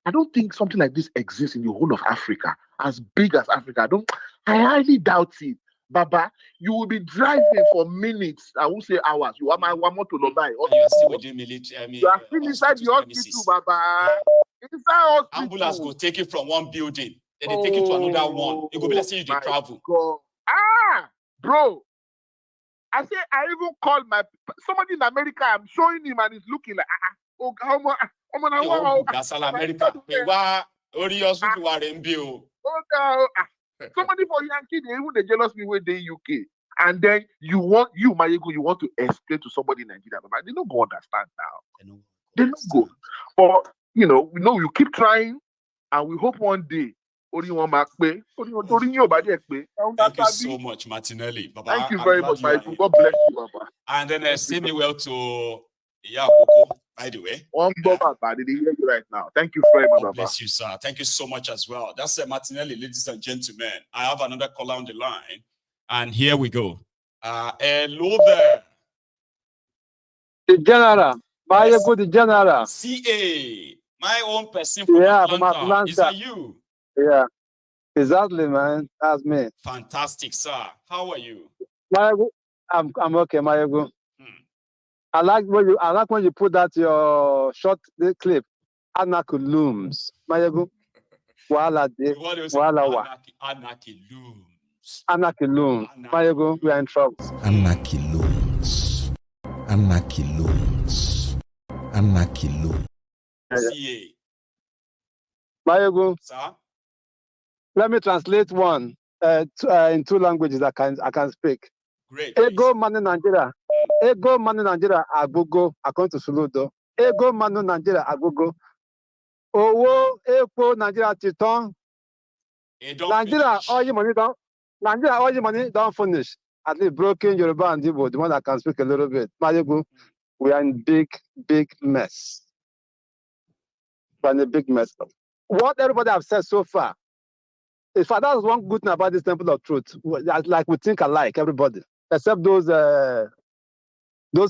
I don't think something like this exists in the whole of Africa, as big as Africa. I highly doubt it. Baba, you will be driving for minutes. I won't say hours. You are my one more to Lobai. And you are still within military. I mean, You are still inside the hospital, Baba. Inside hospital. Ambulance go take you from one building, then they take you to another one. You go be like say you dey travel. God. Bro. I say I even called somebody in America. I'm showing him and he's looking like America. Somebody for Yankee, they jealous me when they UK. And then Mayego, you want to explain to somebody in Nigeria, but they don't go understand now. They don't go. But you keep trying, and we hope one day. Thank you so much, Martinelli. Baba, thank you very much, Michael. God bless you, Baba. And then say me well to Yakoko, by the way. Baba, did he hear you right now? Thank you very much, God bless you, sir. Thank you so much as well. That's Martinelli, ladies and gentlemen. I have another caller on the line, and here we go. Hello there. The general. Yes. The general. CA. My own person from Atlanta. Is that you? Yeah. Exactly, man. That's me. Fantastic, sir. How are you? I'm okay, Mayego. I like when you put that your short clip. Anaki looms. Mayego. Anaki looms. Anaki looms. Mayego, we are in trouble. Anaki looms. Anaki looms. Anaki looms. CA. Mayego. Sir? Let me translate one in two languages I can speak. Great. Ego manu Nigeria. Ego manu Nigeria agogo according to Suludo. Ego manu Nigeria agogo. Owo epo Nigeria titon. Nigeria all your money don't finish. At least broken Yoruba and Igbo, the one that can speak a little bit. Mayego, we are in big mess. We're in a big mess. What everybody have said so far. In fact, that's one good thing about this Temple of Truth. Like we think alike, everybody, except those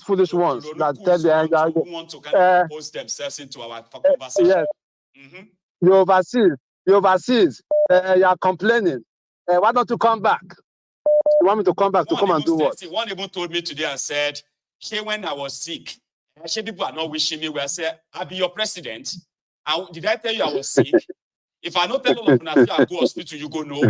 foolish ones that tell the who want to kind of impose themselves into our conversation. Yes. The overseas, you are complaining. Why don't you come back? You want me to come back to come and do what? One even told me today and said, "Hey, when I was sick, people are not wishing me well. I said, I'll be your president. Did I tell you I was sick? If I not tell all of you, I go hospital, you go no.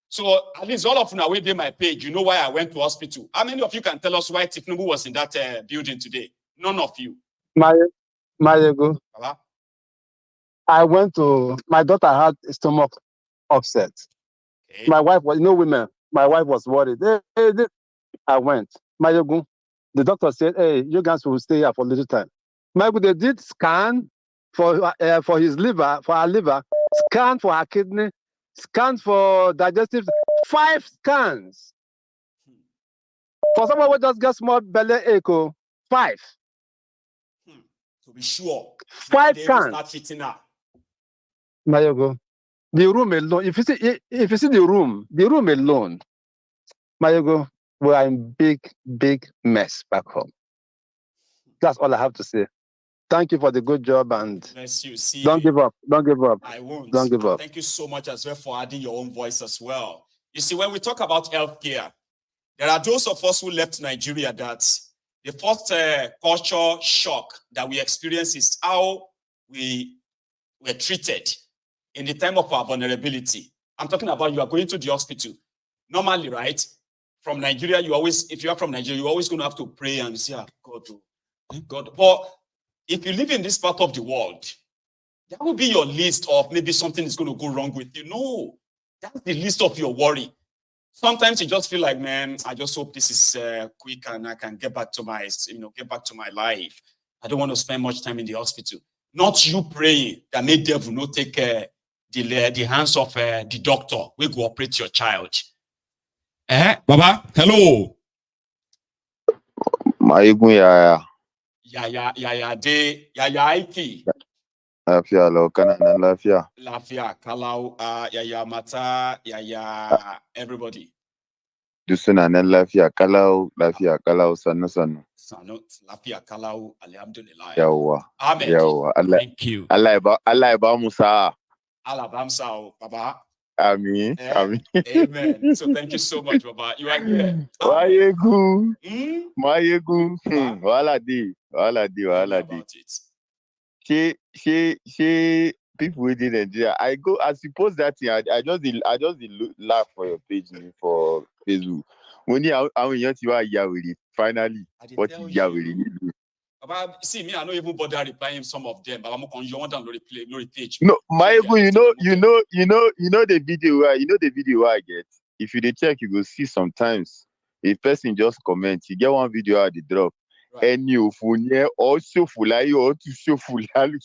So at least all of you away there my page, you know why I went to hospital. How many of you can tell us why Tifnubu was in that building today? None of you. Mayego. I went to, my daughter had a stomach upset. Okay. My wife was, women, my wife was worried. I went. Mayego, the doctor said, hey, you guys will stay here for a little time. Mayego, they did scan for his liver, for her liver, scan for her kidney, scan for digestive, 5 scans. For someone who just gets small belly echo, 5. To be sure. 5 scans. Mayego, the room alone, if you see the room alone, Mayego, we are in big mess back home. That's all I have to say. Thank you for the good job and bless you. See, don't give up. Don't give up. I won't. Don't give up. Thank you so much as well for adding your own voice as well. You see, when we talk about healthcare, there are those of us who left Nigeria that the first culture shock that we experience is how we were treated in the time of our vulnerability. I'm talking about you are going to the hospital. Normally, right? From Nigeria, if you are from Nigeria, you're always going to have to pray and say, God. But if you live in this part of the world, that will be your list of maybe something is going to go wrong with you. No, that's the list of your worry. Sometimes you just feel like, man, I just hope this is quick and I can get back to my, life. I don't want to spend much time in the hospital. Not you praying that may devil not take the hands of the doctor. We go operate your child. Baba, hello. Yaya Aiki. Lafiya lau, kana nan lafiya. Lafiya kalau, Yaya Mata, Yaya everybody. Dusuna nan lafiya kalau sannu. Sano, lafiya kalau, alhamdulillah. Yawwa. Ahmed. Yawwa. Thank you. Allah ya ba mu sa'a. Alabamsa, Baba. Amin. Amin. Amen. So thank you so much, Baba. You are here. Mayegu. Hmm? Mayegu. Baba. Wala di. Tell me about it. She people within Nigeria. I suppose that thing. I just laugh for your page for Facebook. When you Yahweh, finally, what is Yahweh? Baba, see me, I don't even bother replying some of them, but I'm on you want them to page. No, Mayegu, you know the video. You know the video I get. If you check, you go see sometimes a person just comment. You get one video I drop. And you also fulai or to show fulai.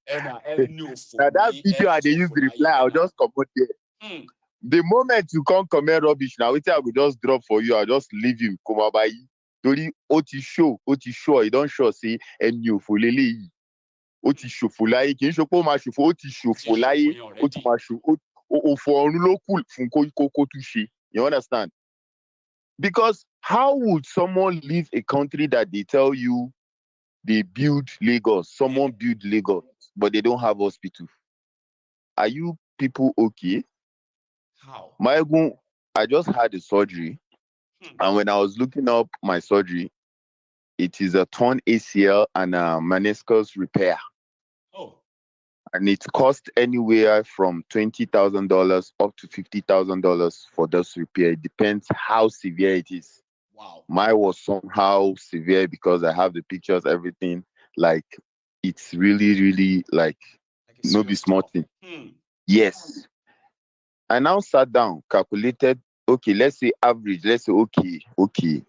Now that video I use the reply, I'll just comment there. The moment you can't comment rubbish now, I will just drop for you. I'll just leave you. Come by. Tori oti show, you don't show say and you fulele. Oti show fulai. Can you show ma show oti show fulai? Oti ma show o for local funko koko touche. You understand? Because how would someone leave a country that they tell you they build Lagos, someone build Lagos, but they don't have hospital? Are you people okay? How? I just had a surgery, and when I was looking up my surgery, it is a torn ACL and a meniscus repair. Oh. And it cost anywhere from $20,000 up to $50,000 for this repair. It depends how severe it is. Wow. Mine was somehow severe because I have the pictures, everything. Like, it's really, really like no be small thing. Yes. I now sat down, calculated, okay, let's say average, let's say, okay.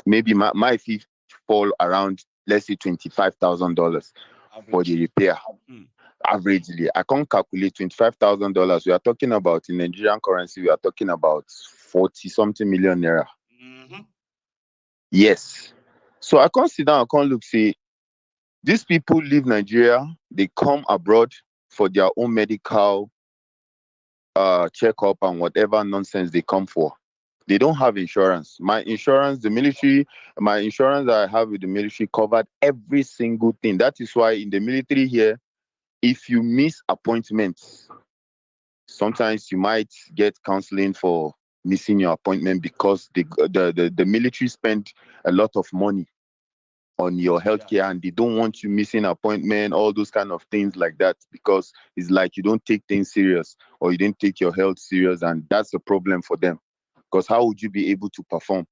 Maybe my fee fall around, let's say $25,000 for the repair. Averagely, I can't calculate $25,000. We are talking about in Nigerian currency, we are talking about 40 something million naira. Yes. So I can't sit down, I can't look, say, these people leave Nigeria, they come abroad for their own medical checkup and whatever nonsense they come for. They don't have insurance. My insurance, my insurance that I have with the military covered every single thing. That is why in the military here, if you miss appointments, sometimes you might get counseling for missing your appointment because the military spend a lot of money on your healthcare and they don't want you missing appointment, all those kind of things like that, because it's like you don't take things serious or you didn't take your health serious, and that's a problem for them. Because how would you be able to perform?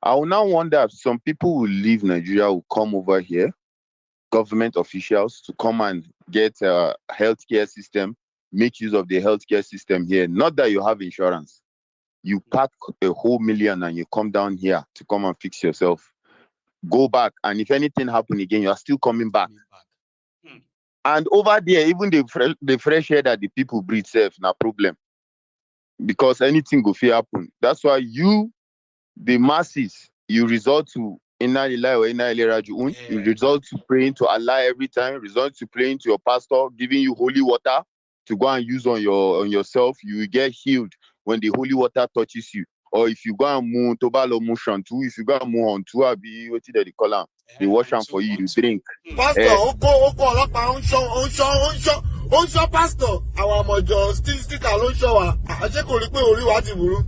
I will now wonder if some people will leave Nigeria, will come over here, government officials, to come and get a healthcare system, make use of the healthcare system here. Not that you have insurance. You pack a whole million and you come down here to come and fix yourself. Go back, and if anything happen again, you are still coming back. And over there, even the fresh air that the people breathe safe, no problem. Because anything go fit happen. That's why you, the masses, you resort to Inna Lillahi wa Inna Ilaihi Raji'un. You resort to praying to Allah every time. Resort to praying to your pastor, giving you holy water to go and use on yourself. You will get healed when the holy water touches you. Or if you go and move tobalo motion too, if you go and move on too, abi what they call them, they wash them for you, you drink. Pastor, pastor. Our mojo still alone shower. I check only pé orí wa ti burú.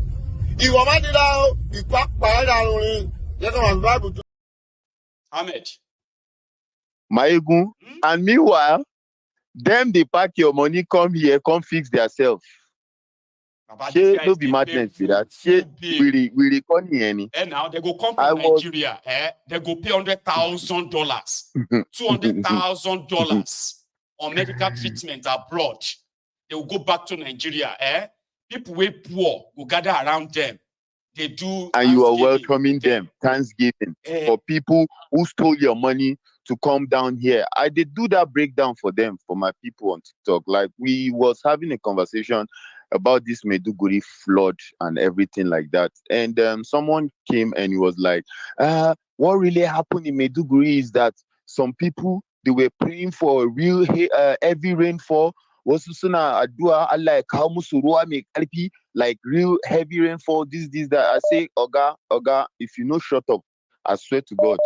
Ìwọ má dé dá o, ìpàpà ẹ̀dá orin. Jẹ́ ká wà Bible tó. Ahmed. Maegun. And meanwhile, them they pack your money, come here, come fix themselves. No be madness be that. We record any. And now they go come from Nigeria. They go pay $100,000, $200,000 on medical treatment abroad. They will go back to Nigeria. People way poor will gather around them. They do. And you are welcoming them. Thanksgiving for people who stole your money to come down here. I did do that breakdown for them, for my people on TikTok. Like, we was having a conversation about this Maiduguri flood and everything like that. And someone came and he was like, what really happened in Maiduguri is that some people, they were praying for a real heavy rainfall, wasu suna addu'a Allah ya kawo musu ruwa mai karfi, like real heavy rainfall, this, that. I say, Oga, if you no shut up, I swear to God,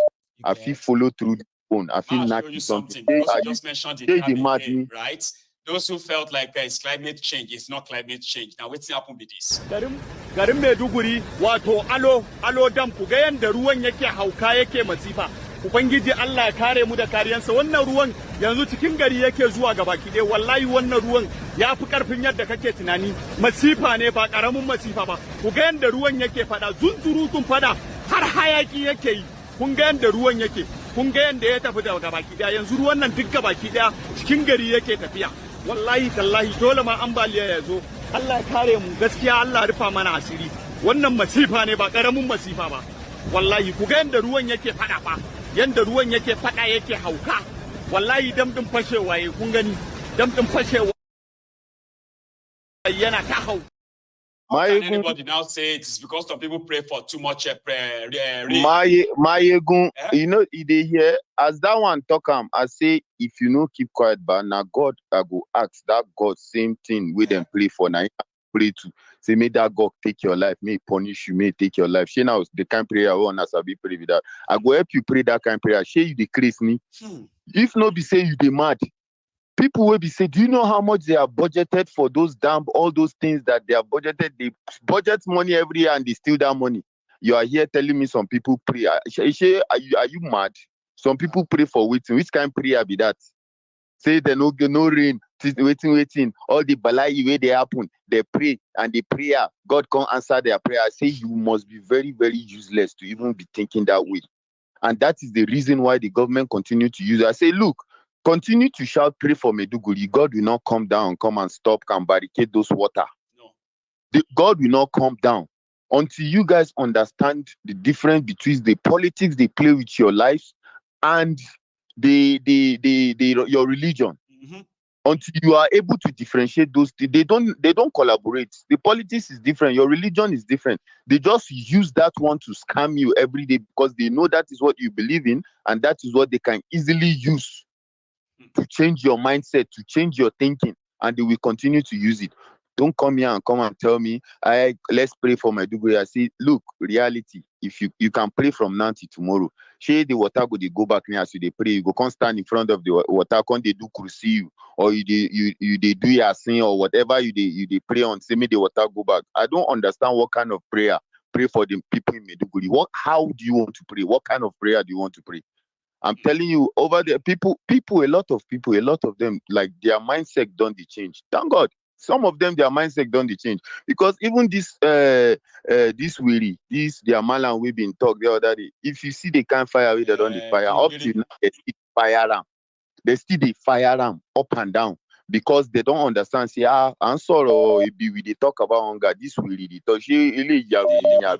I feel follow through the phone. I feel I'll show you something. Because you just mentioned the dam again, right? Those who felt like it's climate change, it's not climate change. Now, what's happened with this? Garin Maiduguri, wato alo dam ku ga yanda ruwan yake hauka yake masifa. Ubangiji Allah ya kare mu da kariyansa. Wannan ruwan yanzu cikin gari yake zuwa gabaki dai. Wallahi wannan ruwan ya fi karfin yadda kake tunani. Masifa ne ba karamin masifa ba. Ku ga yanda ruwan yake fada, zunzurutun fada har hayaki yake yi. Kun ga yanda ruwan yake. Kun ga yanda ya tafi da gabaki daya. Yanzu ruwan nan duk gabaki daya cikin gari yake tafiya. Wallahi tallahi dole ma ambaliya ya zo. Allah ya kare mu, gaskiya Allah rufa mana asiri. Wannan masifa ne ba karamin masifa ba. Wallahi ku ga yanda ruwan yake fada fa. Yanda ruwan yake fada yake hauka. Wallahi damdin fashewa yayi, kun gani? Damdin fashewa yana ta hau. How can anybody now say it is because some people pray for too much rain? You know, they hear as that one talk I say, if you no keep quiet, but now God, I go ask that God same thing we them pray for now. Pray to say, may that God take your life, may punish you, may take your life. She now the kind of prayer I want us to be pray with that. I go help you pray that kind of prayer. She you decrease me. If not be say you the mad. People will be saying, do you know how much they are budgeted for those dam, all those things that they are budgeted? They budget money every year and they steal that money. You are here telling me some people pray. Are you mad? Some people pray for waiting. Which kind of prayer be that? Say they no rain, waiting. All the balai way they happen, they pray and the prayer, God can't answer their prayer. I say you must be very, very useless to even be thinking that way. And that is the reason why the government continue to use it. I say, look, continue to shout, pray for Maiduguri. God will not come down, come and stop, can barricade those water. No. God will not come down until you guys understand the difference between the politics they play with your lives and your religion. Mm-hmm. Until you are able to differentiate those, they don't collaborate. The politics is different. Your religion is different. They just use that one to scam you every day because they know that is what you believe in and that is what they can easily use to change your mindset, to change your thinking, and they will continue to use it. Don't come here and tell me, let's pray for Maiduguri. I say, look, reality, if you can pray from now till tomorrow, share the water go back near as you pray, you go come stand in front of the water, come they do kursi, or you do your sin or whatever you pray on, say me the water go back. I don't understand what kind of prayer pray for the people in Maiduguri. How do you want to pray? What kind of prayer do you want to pray? I'm telling you, over there, people, a lot of them, like their mindset don't change. Thank God. Some of them, their mindset don't change. Because even this their malam we've been talk the other day, if you see the kind of fire they don't fire, up to now, they still fire them. They still fire them up and down. Because they don't understand, say, I'm sorry, we talk about hunger, this really, they talk, that,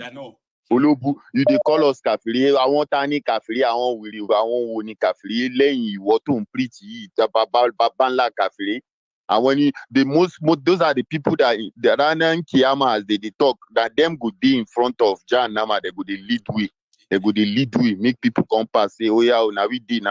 I know. Olobu, you they call us kafiri. I want any kafiri. I want willy. I want woni kafiri. Lẹ́yìn ìwọ tó ń preach yìí, babanla kafiri. And when you those are the people that the Ranan Kiyama as they talk that them go be in front of Jah Nama. They go they lead way. They go they lead way. Make people come past say, oh yeah, now we dey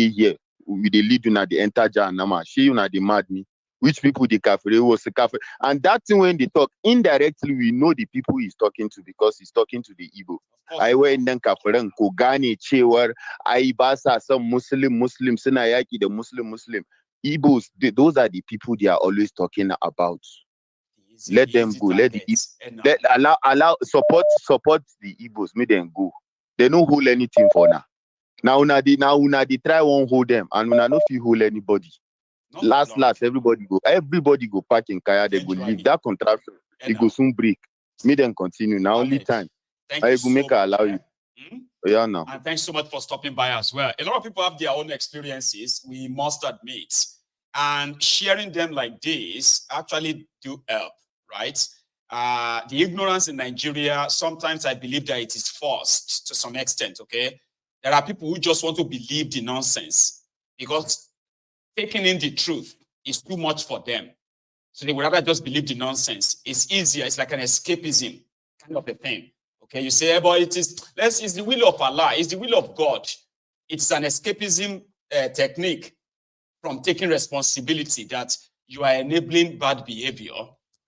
here. We they lead you now. They enter Jah Nama. She you now they mad me. Which people the kafiri was the kafiri, and that thing when they talk indirectly, we know the people he's talking to because he's talking to the Igbo. I went then kafiran Kogani Chewar, Aibasa, some Muslim, Sinayaki, the Muslim. Igbos, those are the people they are always talking about. Let them go. Allow support the Igbos. Make them go. They don't hold anything for now. Now they try won't hold them, and una no fit hold anybody. Last, everybody go pack in kaya, they go leave. That contraption, it go soon break. Me then continue. Now only time. I go make allow you. Yeah, now. And thanks so much for stopping by as well. A lot of people have their own experiences, we must admit. And sharing them like this actually do help, right? The ignorance in Nigeria, sometimes I believe that it is forced to some extent, okay? There are people who just want to believe the nonsense because taking in the truth is too much for them. So they would rather just believe the nonsense. It's easier. It's like an escapism kind of a thing. Okay, you say, hey, but it's the will of Allah. It's the will of God. It's an escapism technique. from taking responsibility that you are enabling bad behavior,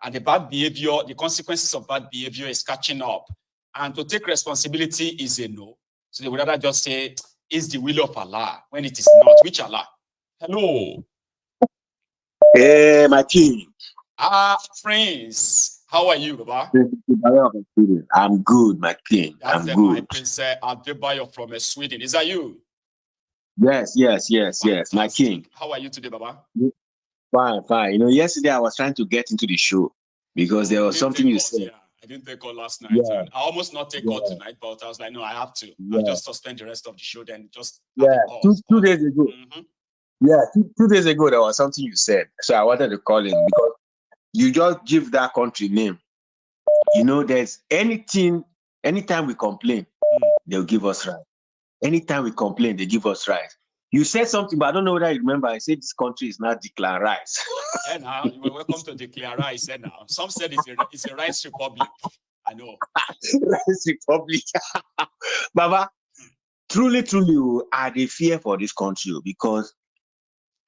and the bad behavior, the consequences of bad behavior is catching up. And to take responsibility is a no. So they would rather just say, it's the will of Allah, when it is not. Which Allah? Hello. Hey, my king. Prince. How are you, Baba? I'm good, my king. That's I'm good. My Prince Adebayo from Sweden. Is that you? Yes, my king. How are you today, Baba? Fine. You know, yesterday I was trying to get into the show because there was something you said. Yeah, I didn't take call last night. Yeah. And I almost not take call tonight, but I was like, no, I have to. I'll just suspend the rest of the show, then just two days ago. Mm-hmm. Yeah, two days ago there was something you said. So I wanted to call in because you just give that country name. You know, there's anytime we complain, they'll give us right. Anytime we complain, they give us right. You said something, but I don't know whether you remember. I said this country is not declare rice. And now you were welcome to declare rice. And now some said it's a rice republic. I know. Rice republic. Baba, truly, I dey fear for this country because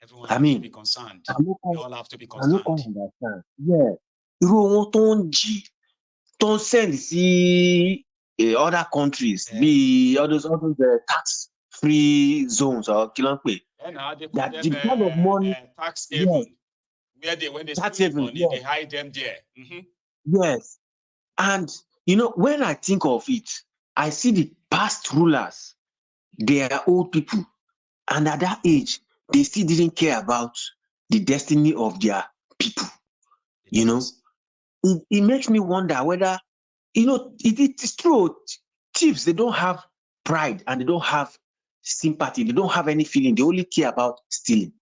everyone has to be concerned. We all have to be concerned. I don't understand. Yeah. Don't send see other countries, be all those tax-free zones or kilompe. That the kind of money tax haven, when they steal the money, they hide them there. Mm-hmm. Yes, and you know when I think of it, I see the past rulers. They are old people, and at that age, they still didn't care about the destiny of their people. You know, it makes me wonder whether. You know, it's true. Thieves, they don't have pride and they don't have sympathy. They don't have any feeling. They only care about stealing.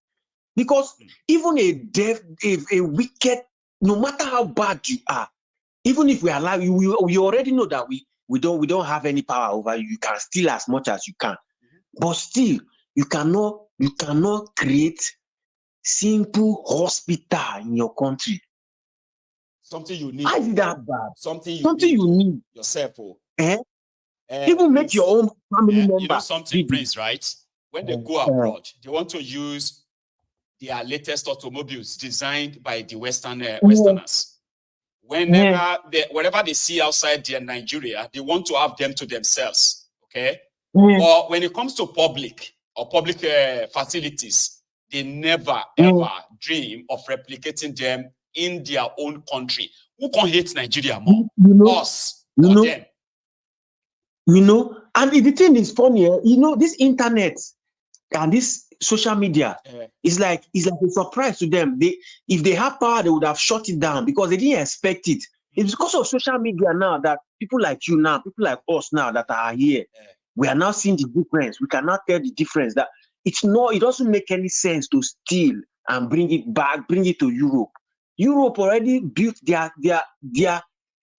Because even a wicked, no matter how bad you are, even if we allow you, we already know that we don't have any power over you. You can steal as much as you can. But still, you cannot create simple hospital in your country. Something you need. Why is that bad? Something you need yourself. Even make your own family member. You know something, Prince, right? When they go abroad, they want to use their latest automobiles designed by the Westerners. Wherever they see outside their Nigeria, they want to have them to themselves. Okay? But when it comes to public facilities, they never ever dream of replicating them in their own country. Who can hate Nigeria more? Us or them? You know, and the thing is funny, you know, this internet and this social media is like a surprise to them. If they have power, they would have shut it down because they didn't expect it. It's because of social media now that people like you now, people like us now that are here, we are now seeing the difference. We cannot tell the difference that it doesn't make any sense to steal and bring it back, bring it to Europe. Europe already built their nation,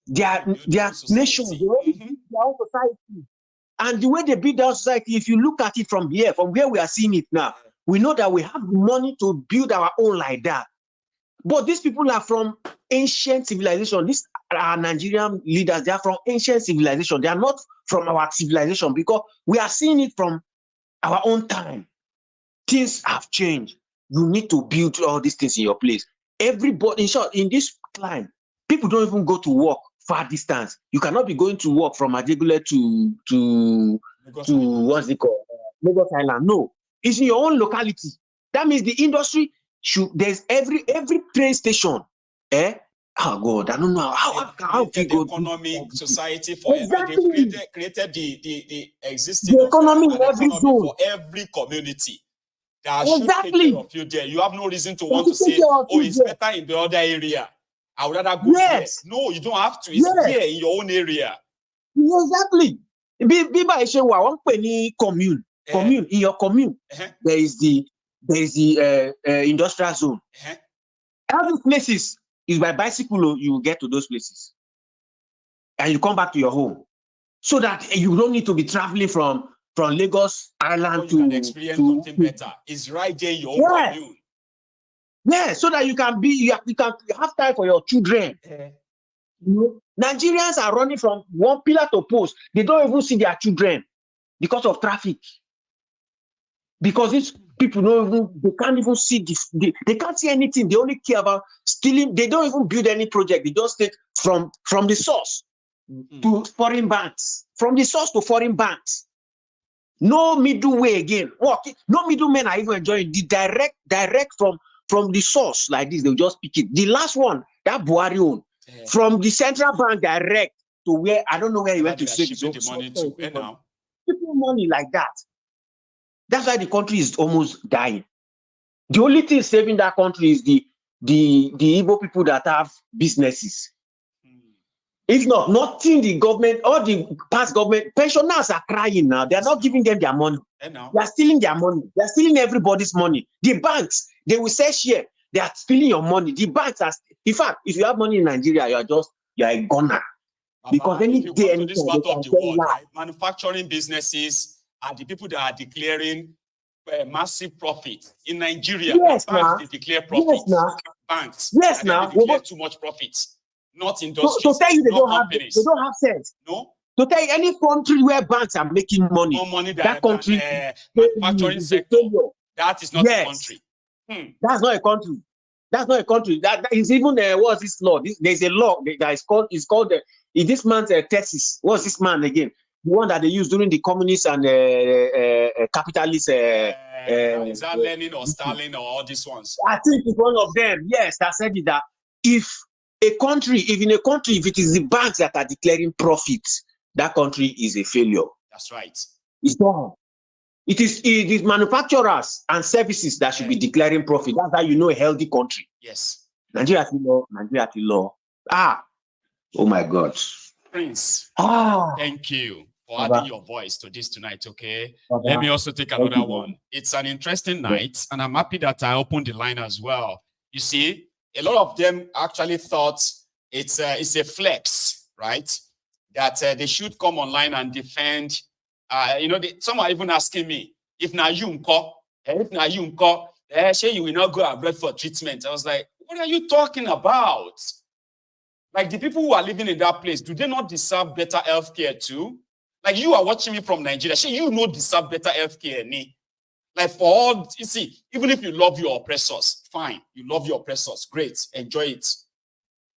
they already built their own society. And the way they build their society, if you look at it from here, from where we are seeing it now, we know that we have the money to build our own like that. But these people are from ancient civilization. These are Nigerian leaders. They are from ancient civilization. They are not from our civilization because we are seeing it from our own time. Things have changed. You need to build all these things in your place. Everybody, in short, in this climb, people don't even go to work far distance. You cannot be going to work from Ajegule to what's it called? Lagos Island. No, it's in your own locality. That means the industry there's every train station. Oh God, I don't know how the economic society for exactly. They created the existing economy in every zone for every community. That should take care of you there. You have no reason to want to say, it's better in the other area. I would rather go there. No, you don't have to. It's there in your own area. Exactly. Commune. In your commune, there is the industrial zone. Every places is by bicycle. You will get to those places, and you come back to your home, so that you don't need to be traveling from Lagos Island to experience something better. It's right there in your own commune. Yeah, so that you can have time for your children. You know, Nigerians are running from one pillar to post. They don't even see their children because of traffic. Because People don't even, they can't even see they can't see anything. They only care about stealing. They don't even build any project. They just take from the source to foreign banks, from the source to foreign banks. No middle way again. No middlemen are even enjoying the direct from the source like this. They'll just pick it. The last one, that Buhari own, from the central bank direct to where I don't know where he went to save his own money to now. People money like that. That's why the country is almost dying. The only thing saving that country is the Igbo people that have businesses. If not, nothing the government or the past government, pensioners are crying now. They are not giving them their money. They are stealing their money. They are stealing everybody's money. The banks, they will say share. They are stealing your money. The banks are, in fact, if you have money in Nigeria, you are a gunner. Because if you go to this part of the world, right, manufacturing businesses are the people that are declaring massive profit. In Nigeria, yes, banks they declare profit. Yes, banks, yes, they declare too much profit. Not industries. To tell you they don't have sense. No. To tell you any country where banks are making money, more money that country manufacturing sector. That is not a country. That's not a country. That's not a country. That is even what's this law? There's a law that is called. It's called in this man's thesis. What's this man again? The one that they use during the communist and capitalist. Is that Lenin or Stalin or all these ones? I think it's one of them. Yes, that said it that if in a country, if it is the banks that are declaring profits, that country is a failure. That's right. It's not. It is manufacturers and services that should be declaring profit. That's how you know a healthy country. Yes. Nigeria law. Oh my God. Prince. Thank you for adding your voice to this tonight, okay? Let me also take another one. It's an interesting night, and I'm happy that I opened the line as well. You see, a lot of them actually thought it's a flex, right? That they should come online and defend. Some are even asking me, if na you say you will not go abroad for treatment. I was like, what are you talking about? Like, the people who are living in that place, do they not deserve better healthcare too? Like, you are watching me from Nigeria. You not deserve better healthcare, ni? Like, for all, you see, even if you love your oppressors, fine. You love your oppressors, great, enjoy it.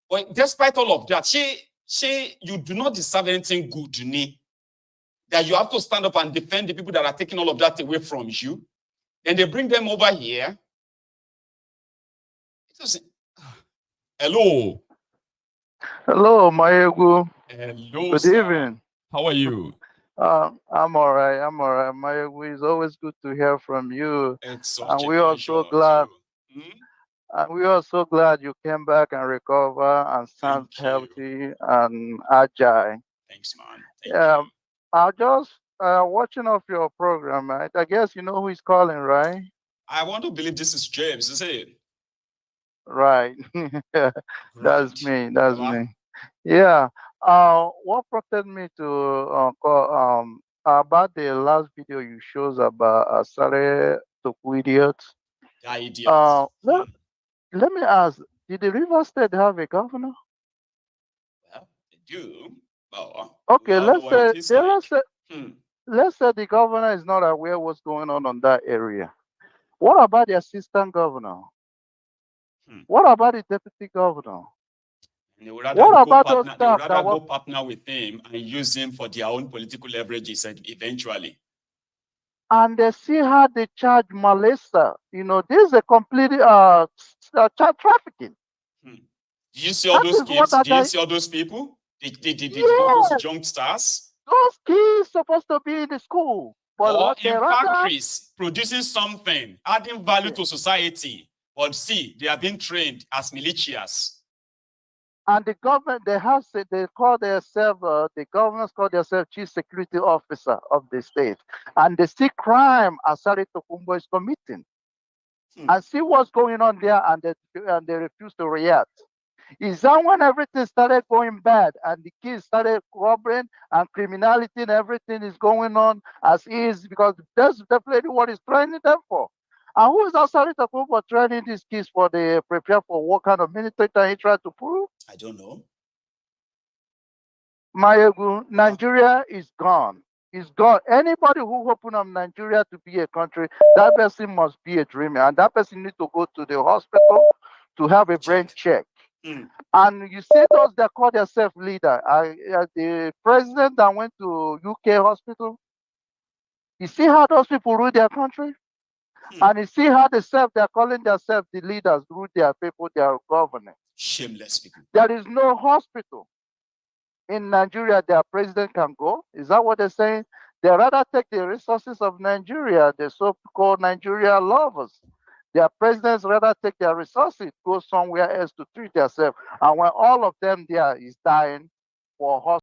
But despite all of that, you do not deserve anything good, ni? That you have to stand up and defend the people that are taking all of that away from you. Then they bring them over here. Hello. Hello, Mayegu. Hello, good sir. evening. How are you? I'm all right. Mayegu, it's always good to hear from you. It's such and a we are so glad. And we are so glad you came back and recover and stand healthy and agile. Thanks, man. Thank you. I just watching off your program, right? I guess you know who is calling, right? I want to believe this is James, is it? Right. That's me. That's me. Yeah. What prompted me to call about the last video you shows about Sare Toku idiot? Let me ask, did the River State have a governor? Well, they do. Well, okay, let's say the governor is not aware what's going on that area. What about the assistant governor? What about the deputy governor? What about those staff that go partner with him and use him for their own political leverages eventually? And they see how they charge Malaysia. This is a complete child trafficking. Did you see all those kids? Did you see all those people? Those young stars? Those kids supposed to be in the school. But or in factories producing something, adding value to society. But see, they are being trained as militias. And the government, they call themselves, the governors call themselves chief security officer of the state. And they see crime Asari Tokumbo is committing. And see what's going on there, and they refuse to react. Is that when everything started going bad and the kids started cooperating and criminality and everything is going on as is, because that's definitely what he's training them for. And who is Asari Tokumbo training these kids for? They prepare for what kind of military that he tried to prove? I don't know. Mayegu, Nigeria is gone. It's gone. Anybody who open up Nigeria to be a country, that person must be a dreamer, and that person need to go to the hospital to have a brain check. And you see those that call themselves leader. The president that went to UK hospital, you see how those people rule their country? And you see how they're calling themselves the leaders, rule their people, their government. Shameless people. There is no hospital in Nigeria their president can go. Is that what they're saying? They rather take the resources of Nigeria, the so-called Nigeria lovers. Their presidents rather take their resources, go somewhere else to treat themselves. And when all of them there is dying for hospital,